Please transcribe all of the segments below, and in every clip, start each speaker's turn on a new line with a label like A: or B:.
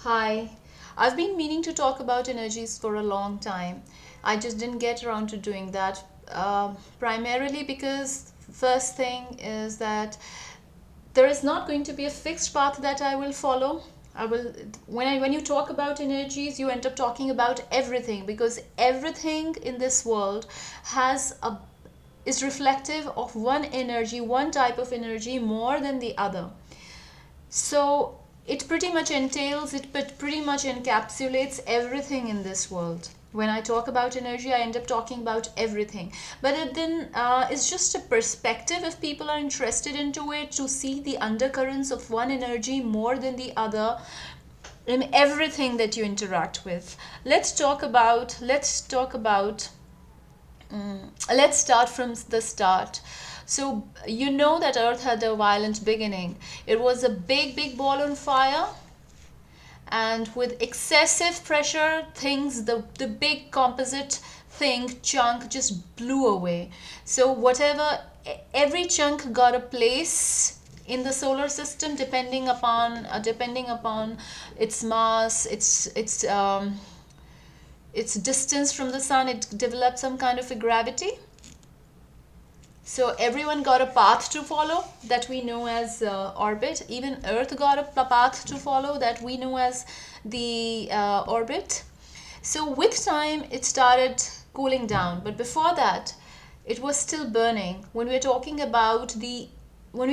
A: Hi, I've been meaning to talk about energies for a long time. I just didn't get around to doing that. Primarily because first thing is that there is not going to be a fixed path that I will follow. I will when you talk about energies, you end up talking about everything because everything in this world has a is reflective of one energy, one type of energy more than the other. So it pretty much entails, pretty much encapsulates everything in this world. When I talk about energy, I end up talking about everything. But it's just a perspective if people are interested into it to see the undercurrents of one energy more than the other in everything that you interact with. Let's start from the start. So, you know that Earth had a violent beginning. It was a big ball on fire, and with excessive pressure, the big composite thing, chunk, just blew away. So, every chunk got a place in the solar system depending upon its mass, its distance from the sun. It developed some kind of a gravity. So everyone got a path to follow that we know as orbit. Even Earth got a path to follow that we know as the orbit. So with time, it started cooling down. But before that, it was still burning. When we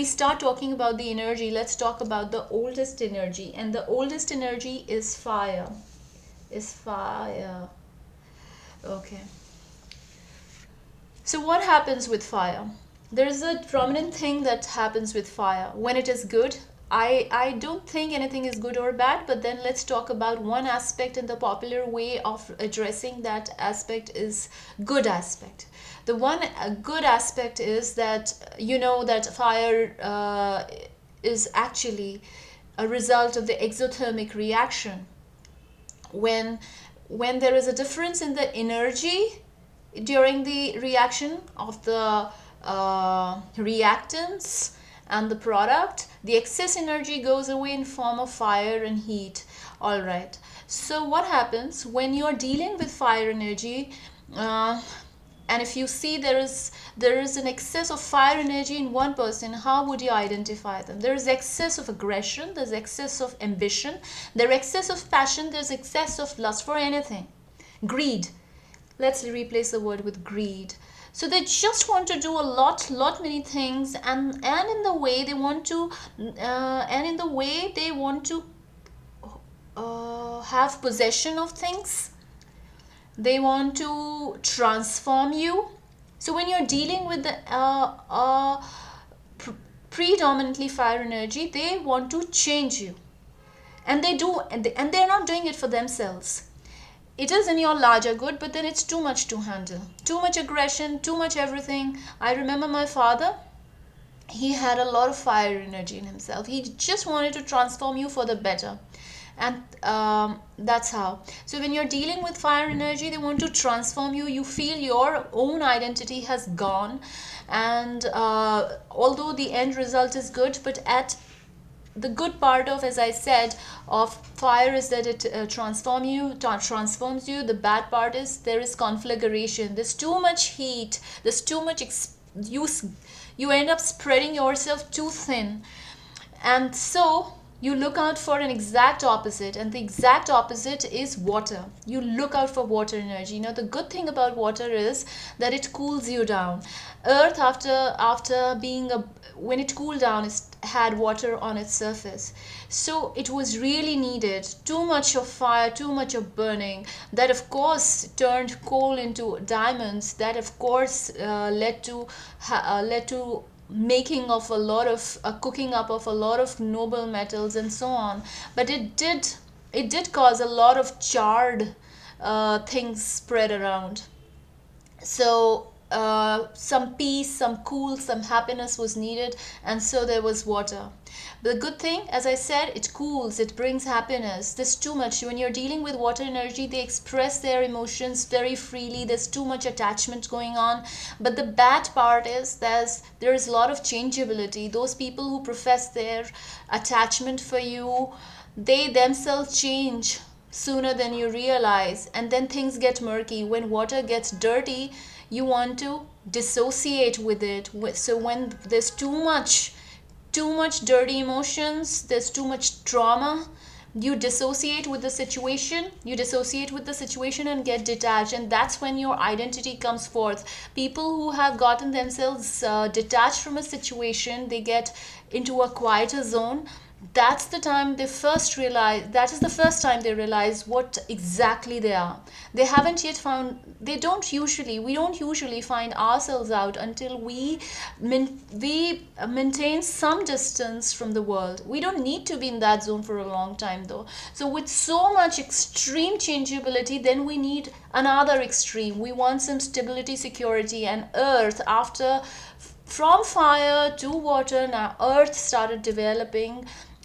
A: start talking about the energy, let's talk about the oldest energy. And the oldest energy is fire. Is fire. Okay. So what happens with fire? There's a prominent thing that happens with fire. When it is good, I don't think anything is good or bad, but then let's talk about one aspect, and the popular way of addressing that aspect is good aspect. The one good aspect is that you know that fire is actually a result of the exothermic reaction. When there is a difference in the energy during the reaction of the reactants and the product, the excess energy goes away in form of fire and heat. All right, so what happens when you're dealing with fire energy, uh, and if you see there is an excess of fire energy in one person, how would you identify them? There is excess of aggression, there's excess of ambition, there's excess of passion, there's excess of lust for anything. Greed. Let's replace the word with greed. So they just want to do a lot many things, and in the way they want to have possession of things. They want to transform you. So when you're dealing with the predominantly fire energy, they want to change you, and they're not doing it for themselves. It is in your larger good, but then it's too much to handle. Too much aggression, too much everything. I remember my father, he had a lot of fire energy in himself. He just wanted to transform you for the better. And that's how. So when you're dealing with fire energy, they want to transform you. You feel your own identity has gone. And although the end result is good, but at the good part of, as I said, of fire is that it transforms you. The bad part is there is conflagration. There's too much heat. There's too much you end up spreading yourself too thin, and so you look out for an exact opposite, and the exact opposite is water. You look out for water energy. Now the good thing about water is that it cools you down. Earth, after being a when it cooled down, it had water on its surface, so it was really needed. Too much of fire, too much of burning, that of course turned coal into diamonds, that of course led to making of a lot of cooking up of a lot of noble metals and so on. But it did cause a lot of charred things spread around. So some peace, some cool, some happiness was needed, and so there was water. The good thing, as I said, it cools, it brings happiness. There's too much. When you're dealing with water energy, they express their emotions very freely. There's too much attachment going on. But the bad part is there is a lot of changeability. Those people who profess their attachment for you, they themselves change sooner than you realize, and then things get murky. When water gets dirty, you want to dissociate with it. So when there's too much dirty emotions, there's too much trauma, you dissociate with the situation, and get detached, and that's when your identity comes forth. People who have gotten themselves detached from a situation, they get into a quieter zone. That's the time they first realize, that is the first time they realize what exactly they are. They haven't yet found, we don't usually find ourselves out until we maintain some distance from the world. We don't need to be in that zone for a long time though. So with so much extreme changeability, then we need another extreme. We want some stability, security, and earth, after from fire to water, now earth started developing.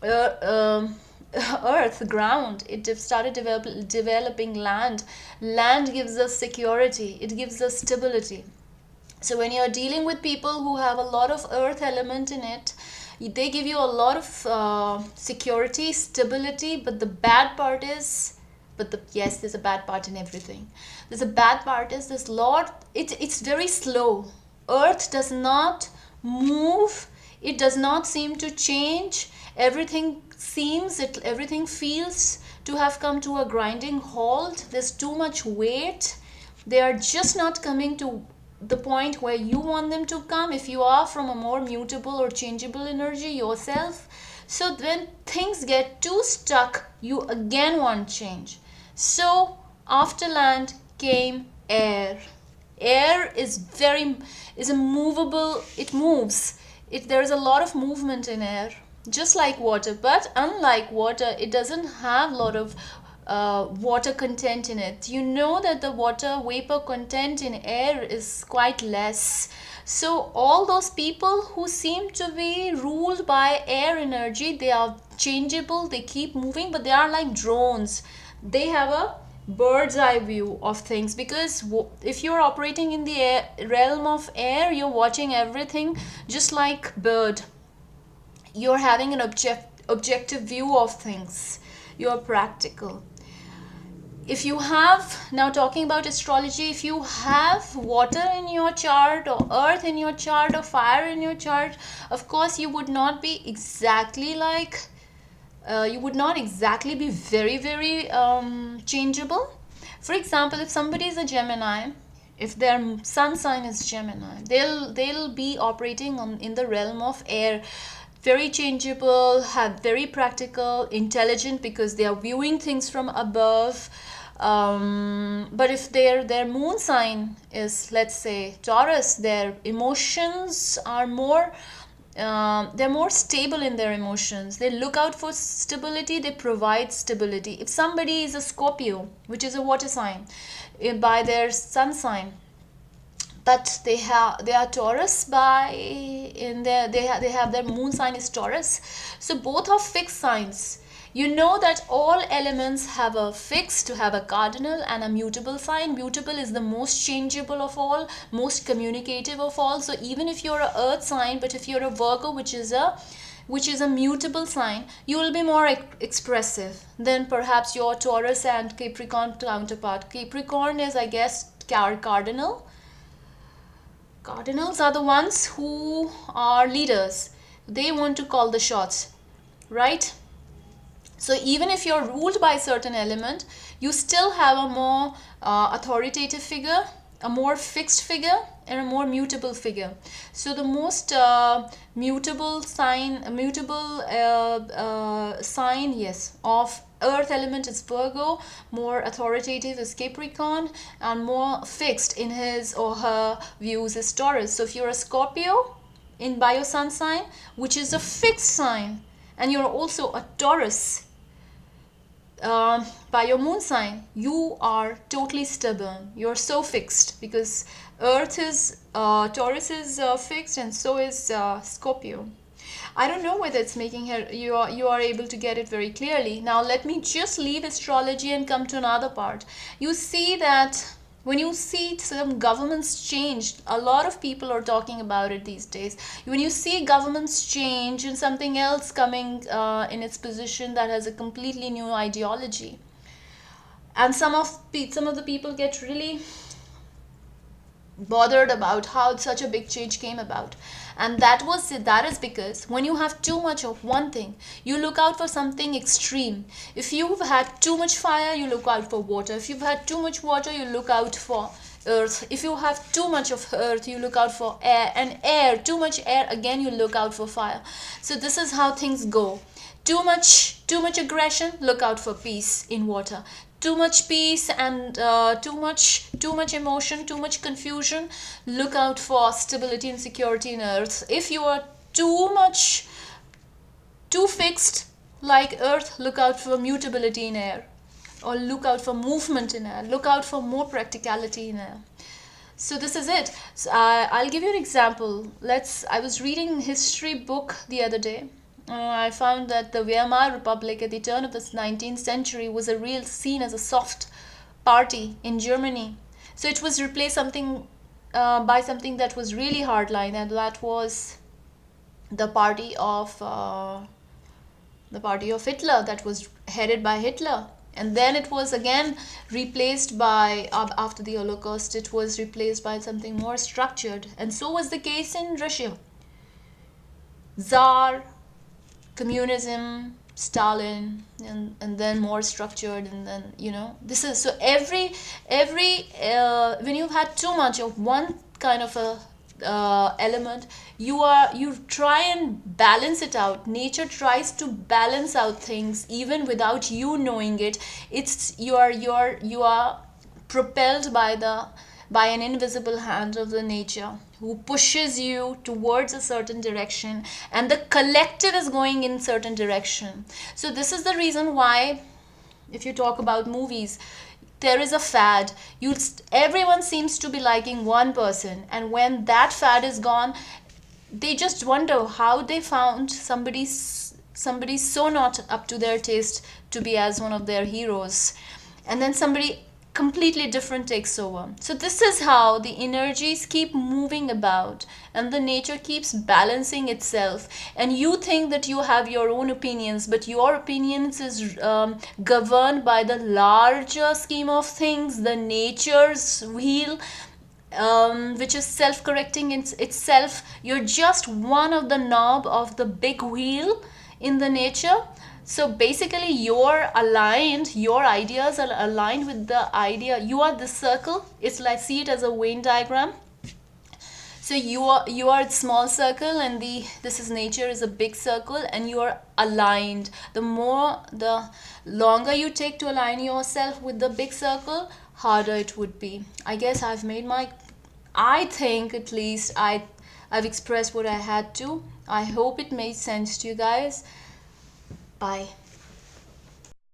A: Earth, ground, it started developing land. Land gives us security, it gives us stability. So when you're dealing with people who have a lot of earth element in it, they give you a lot of security, stability. But the bad part is, yes, there's a bad part in everything. There's a bad part is this Lord, it's very slow. Earth does not move, it does not seem to change. Everything feels to have come to a grinding halt. There's too much weight. They are just not coming to the point where you want them to come, if you are from a more mutable or changeable energy yourself. So when things get too stuck, you again want change. So after land came air. Air is a movable, it moves. There is a lot of movement in air, just like water. But unlike water, it doesn't have a lot of water content in it. You know that the water vapor content in air is quite less. So all those people who seem to be ruled by air energy, they are changeable, they keep moving, but they are like drones. They have a bird's eye view of things, because if you're operating in the realm of air, you're watching everything just like bird. You're having an objective view of things. You're practical. If you have, now talking about astrology, if you have water in your chart, or earth in your chart, or fire in your chart, of course you would not be exactly like you would not exactly be very changeable. For example, if somebody is a Gemini, if their sun sign is Gemini, they'll be operating in the realm of air. Very changeable, have very practical, intelligent, because they are viewing things from above. But if their moon sign is, let's say, Taurus, their emotions are more they're more stable in their emotions. They look out for stability, they provide stability. If somebody is a Scorpio, which is a water sign, by their sun sign, but they are Taurus they have their moon sign is Taurus, so both are fixed signs. You know that all elements have a fixed, have a cardinal and a mutable sign. Mutable is the most changeable of all, most communicative of all. So even if you're a earth sign, but if you're a Virgo, which is a mutable sign, you will be more expressive than perhaps your Taurus and Capricorn counterpart. Capricorn is, I guess, cardinal. Cardinals are the ones who are leaders. They want to call the shots, right? So even if you're ruled by a certain element, you still have a more authoritative figure, a more fixed figure, and a more mutable figure. So the most mutable sign, yes, of earth element is Virgo, more authoritative is Capricorn, and more fixed in his or her views is Taurus. So if you're a Scorpio by your sun sign, which is a fixed sign, and you're also a Taurus by your moon sign, you are totally stubborn. You're so fixed, because Earth is Taurus is fixed, and so is Scorpio. I don't know whether it's making you are able to get it very clearly. Now let me just leave astrology and come to another part. You see that When you see some governments change, a lot of people are talking about it these days. When you see governments change and something else coming in its position that has a completely new ideology, and some of the people get really bothered about how such a big change came about, and that is because when you have too much of one thing, you look out for something extreme. If you've had too much fire, you look out for water. If you've had too much water, you look out for earth. If you have too much of earth, you look out for air, and air, too much air, again you look out for fire. So this is how things go. Too much aggression, look out for peace in water. Too much peace and too much emotion, too much confusion, look out for stability and security in earth. If you are too fixed like earth, look out for mutability in air, or look out for movement in air, look out for more practicality in air. So this is it. So I'll give you an example. I was reading a history book the other day. I found that the Weimar Republic at the turn of the 19th century was seen as a soft party in Germany. So it was replaced by something that was really hardline, and that was the party of Hitler, that was headed by Hitler. And then it was again replaced by, after the Holocaust, it was replaced by something more structured. And so was the case in Russia. Tsar, communism, Stalin, and then more structured, and then this is so every when you've had too much of one kind of a element, you try and balance it out. Nature tries to balance out things even without you knowing it. You are propelled by an invisible hand of the nature who pushes you towards a certain direction, and the collective is going in certain direction. So this is the reason why, if you talk about movies, there is a fad. Everyone seems to be liking one person, and when that fad is gone, they just wonder how they found somebody so not up to their taste to be as one of their heroes, and then somebody completely different takes over. So this is how the energies keep moving about, and the nature keeps balancing itself. And you think that you have your own opinions, but your opinions is governed by the larger scheme of things, the nature's wheel, which is self-correcting itself. You're just one of the knob of the big wheel in the nature. So basically your ideas are aligned with the idea. You are the circle. It's like, see it as a Venn diagram. So you are a small circle, and this is nature is a big circle, and you are aligned. The longer you take to align yourself with the big circle, harder it would be. I guess I think at least I've expressed what I had to. I hope it made sense to you guys. Bye.